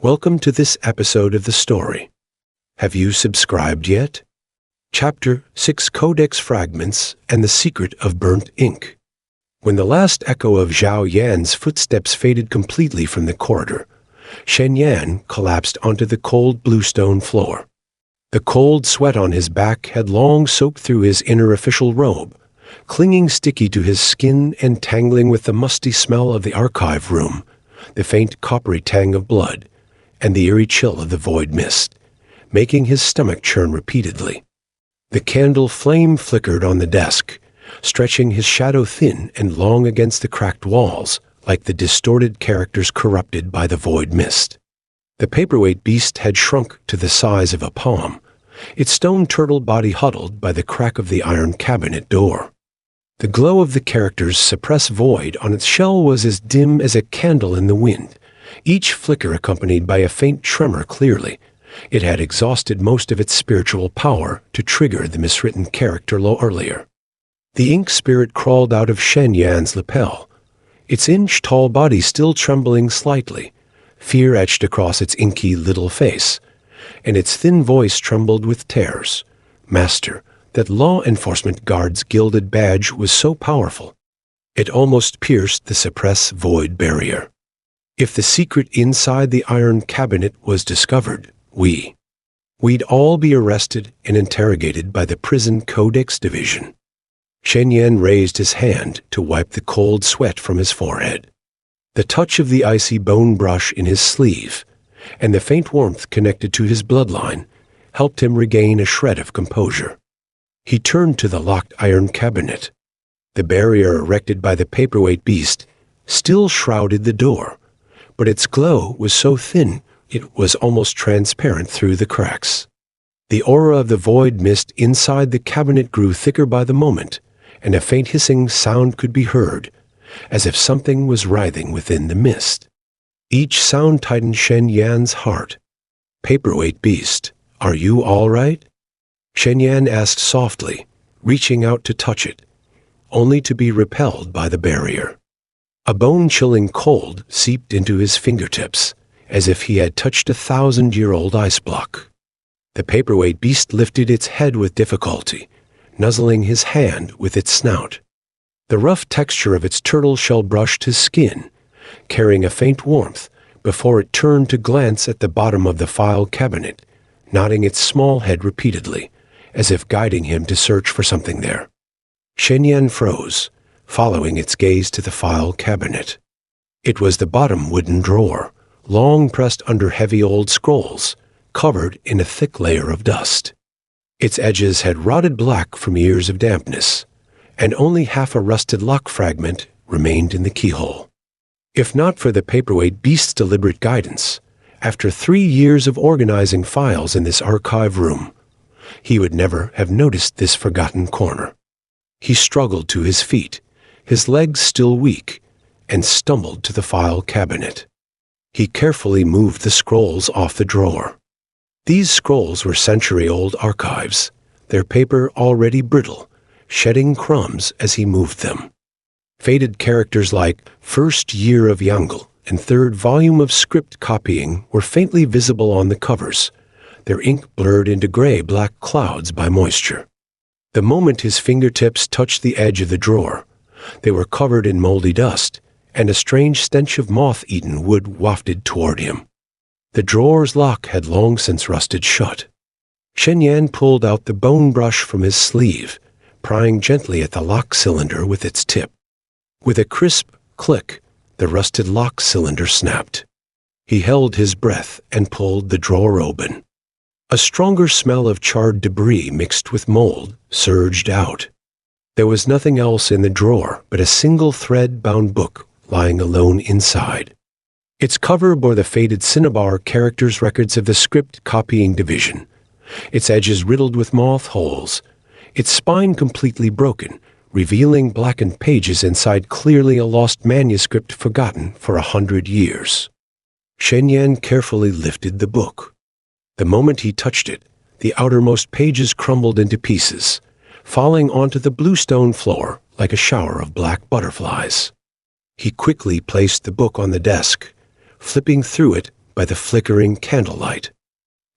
Welcome to this episode of the story. Have you subscribed yet? Chapter 6: Codex Fragments and the Secret of Burnt Ink. When the last echo of Zhao Yan's footsteps faded completely from the corridor, Shen Yan collapsed onto the cold bluestone floor. The cold sweat on his back had long soaked through his inner official robe, clinging sticky to his skin and tangling with the musty smell of the archive room, the faint coppery tang of blood, and the eerie chill of the void mist, making his stomach churn repeatedly. The candle flame flickered on the desk, stretching his shadow thin and long against the cracked walls, like the distorted characters corrupted by the void mist. The paperweight beast had shrunk to the size of a palm, its stone turtle body huddled by the crack of the iron cabinet door. The glow of the character's suppressed void on its shell was as dim as a candle in the wind, each flicker accompanied by a faint tremor. Clearly, it had exhausted most of its spiritual power to trigger the miswritten character earlier. The ink spirit crawled out of Shen Yan's lapel, its inch-tall body still trembling slightly, fear etched across its inky little face, and its thin voice trembled with tears. "Master, that law enforcement guard's gilded badge was so powerful. It almost pierced the suppress void barrier. If the secret inside the iron cabinet was discovered, we'd all be arrested and interrogated by the prison Codex division." Shen Yan raised his hand to wipe the cold sweat from his forehead. The touch of the icy bone brush in his sleeve, and the faint warmth connected to his bloodline, helped him regain a shred of composure. He turned to the locked iron cabinet. The barrier erected by the paperweight beast still shrouded the door, but its glow was so thin it was almost transparent through the cracks. The aura of the void mist inside the cabinet grew thicker by the moment, and a faint hissing sound could be heard, as if something was writhing within the mist. Each sound tightened Shen Yan's heart. "Paperweight beast, are you all right?" Shen Yan asked softly, reaching out to touch it, only to be repelled by the barrier. A bone-chilling cold seeped into his fingertips, as if he had touched a 1,000-year-old ice block. The paperweight beast lifted its head with difficulty, nuzzling his hand with its snout. The rough texture of its turtle shell brushed his skin, carrying a faint warmth, before it turned to glance at the bottom of the file cabinet, nodding its small head repeatedly, as if guiding him to search for something there. Shen Yan froze, following its gaze to the file cabinet. It was the bottom wooden drawer, long pressed under heavy old scrolls, covered in a thick layer of dust. Its edges had rotted black from years of dampness, and only half a rusted lock fragment remained in the keyhole. If not for the paperweight beast's deliberate guidance, after 3 years of organizing files in this archive room, he would never have noticed this forgotten corner. He struggled to his feet, his legs still weak, and stumbled to the file cabinet. He carefully moved the scrolls off the drawer. These scrolls were century-old archives, their paper already brittle, shedding crumbs as he moved them. Faded characters like "First Year of Yangel" and "Third Volume of Script Copying" were faintly visible on the covers, their ink blurred into gray-black clouds by moisture. The moment his fingertips touched the edge of the drawer, they were covered in moldy dust, and a strange stench of moth-eaten wood wafted toward him. The drawer's lock had long since rusted shut. Shen Yan pulled out the bone brush from his sleeve, prying gently at the lock cylinder with its tip. With a crisp click, the rusted lock cylinder snapped. He held his breath and pulled the drawer open. A stronger smell of charred debris mixed with mold surged out. There was nothing else in the drawer but a single thread-bound book lying alone inside. Its cover bore the faded cinnabar characters' records of the script copying division, its edges riddled with moth holes, its spine completely broken, revealing blackened pages inside clearly a lost manuscript forgotten for 100 years. Shen Yan carefully lifted the book. The moment he touched it, the outermost pages crumbled into pieces, falling onto the bluestone floor like a shower of black butterflies. He quickly placed the book on the desk, flipping through it by the flickering candlelight.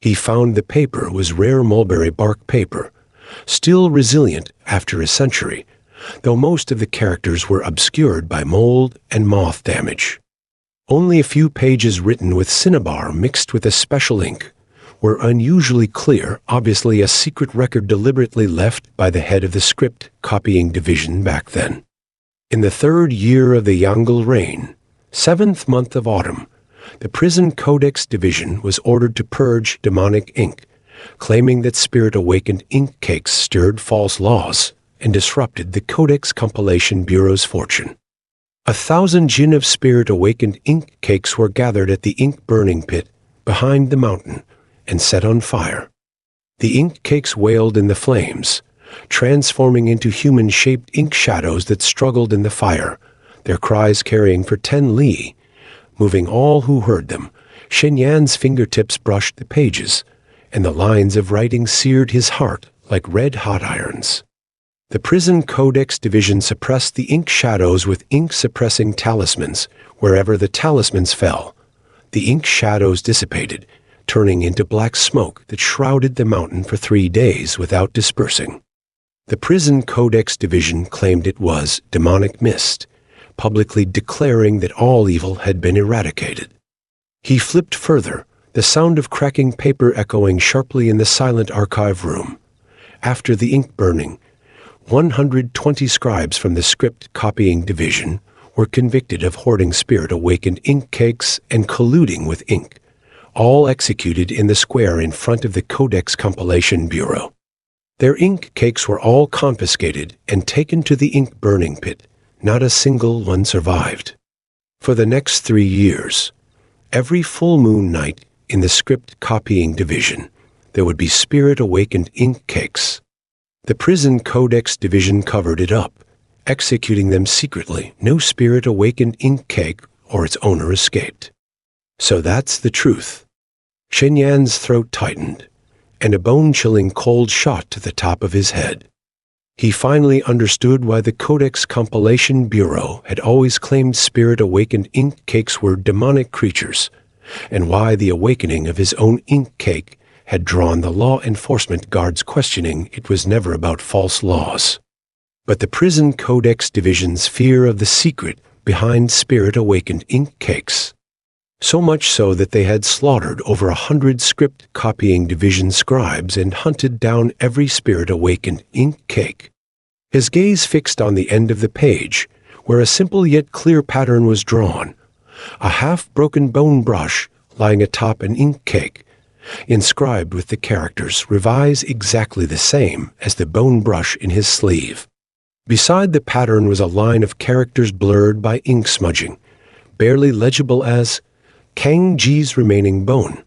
He found the paper was rare mulberry bark paper, still resilient after a century, though most of the characters were obscured by mold and moth damage. Only a few pages written with cinnabar mixed with a special ink were unusually clear, obviously a secret record deliberately left by the head of the script copying division back then. In the 3rd year of the Yongle reign, 7th month of autumn, the prison Codex division was ordered to purge demonic ink, claiming that spirit-awakened ink cakes stirred false laws and disrupted the Codex Compilation Bureau's fortune. 1,000 jinn of spirit-awakened ink cakes were gathered at the ink-burning pit behind the mountain and set on fire. The ink cakes wailed in the flames, transforming into human-shaped ink shadows that struggled in the fire, their cries carrying for 10 li, moving all who heard them. Shen Yan's fingertips brushed the pages, and the lines of writing seared his heart like red-hot irons. The prison Codex division suppressed the ink shadows with ink-suppressing talismans. Wherever the talismans fell, the ink shadows dissipated, turning into black smoke that shrouded the mountain for 3 days without dispersing. The prison Codex division claimed it was demonic mist, publicly declaring that all evil had been eradicated. He flipped further, the sound of cracking paper echoing sharply in the silent archive room. After the ink burning, 120 scribes from the script copying division were convicted of hoarding spirit-awakened ink cakes and colluding with ink, all executed in the square in front of the Codex Compilation Bureau. Their ink cakes were all confiscated and taken to the ink-burning pit. Not a single one survived. For the next 3 years, every full moon night in the script copying division, there would be spirit-awakened ink cakes. The prison Codex division covered it up, executing them secretly. No spirit-awakened ink cake or its owner escaped. So that's the truth. Shen Yan's throat tightened, and a bone-chilling cold shot to the top of his head. He finally understood why the Codex Compilation Bureau had always claimed spirit-awakened ink cakes were demonic creatures, and why the awakening of his own ink cake had drawn the law enforcement guards questioning it was never about false laws. But the prison Codex division's fear of the secret behind spirit-awakened ink cakes. So much so that they had slaughtered over 100 script copying division scribes and hunted down every spirit-awakened ink cake. His gaze fixed on the end of the page, where a simple yet clear pattern was drawn, a half-broken bone brush lying atop an ink cake, inscribed with the characters revised exactly the same as the bone brush in his sleeve. Beside the pattern was a line of characters blurred by ink smudging, barely legible as Kang Ji's remaining bone.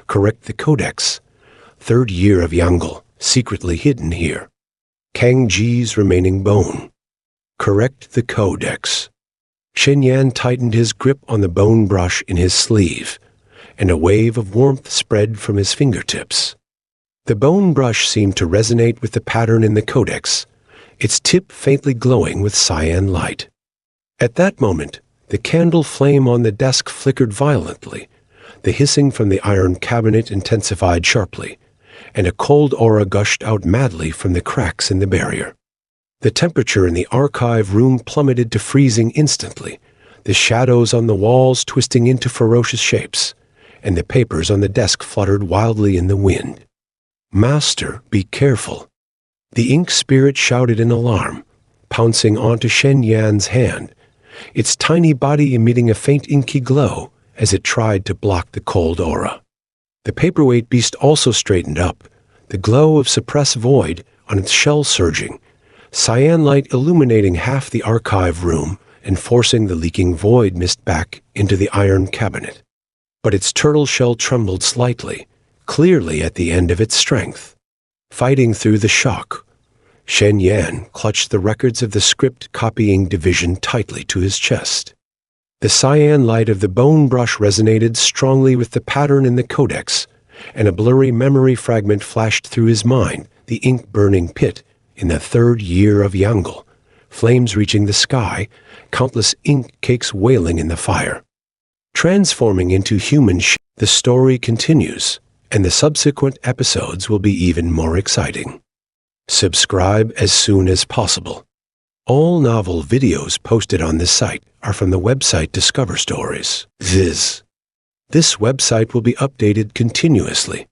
Correct the Codex. 3rd year of Yongle, secretly hidden here. Kang Ji's remaining bone. Correct the Codex. Shen Yan tightened his grip on the bone brush in his sleeve, and a wave of warmth spread from his fingertips. The bone brush seemed to resonate with the pattern in the Codex, its tip faintly glowing with cyan light. At that moment, the candle flame on the desk flickered violently, the hissing from the iron cabinet intensified sharply, and a cold aura gushed out madly from the cracks in the barrier. The temperature in the archive room plummeted to freezing instantly, the shadows on the walls twisting into ferocious shapes, and the papers on the desk fluttered wildly in the wind. "Master, be careful." The ink spirit shouted in alarm, pouncing onto Shen Yan's hand, its tiny body emitting a faint inky glow as it tried to block the cold aura. The paperweight beast also straightened up, the glow of suppressed void on its shell surging, cyan light illuminating half the archive room and forcing the leaking void mist back into the iron cabinet. But its turtle shell trembled slightly, clearly at the end of its strength. Fighting through the shock, Shen Yan clutched the records of the script copying division tightly to his chest. The cyan light of the bone brush resonated strongly with the pattern in the Codex, and a blurry memory fragment flashed through his mind, the ink-burning pit in the 3rd year of Yongle, flames reaching the sky, countless ink cakes wailing in the fire. transforming into human shape. The story continues, and the subsequent episodes will be even more exciting. Subscribe as soon as possible. All novel videos posted on this site are from the website discoverstories.xyz. This website will be updated continuously,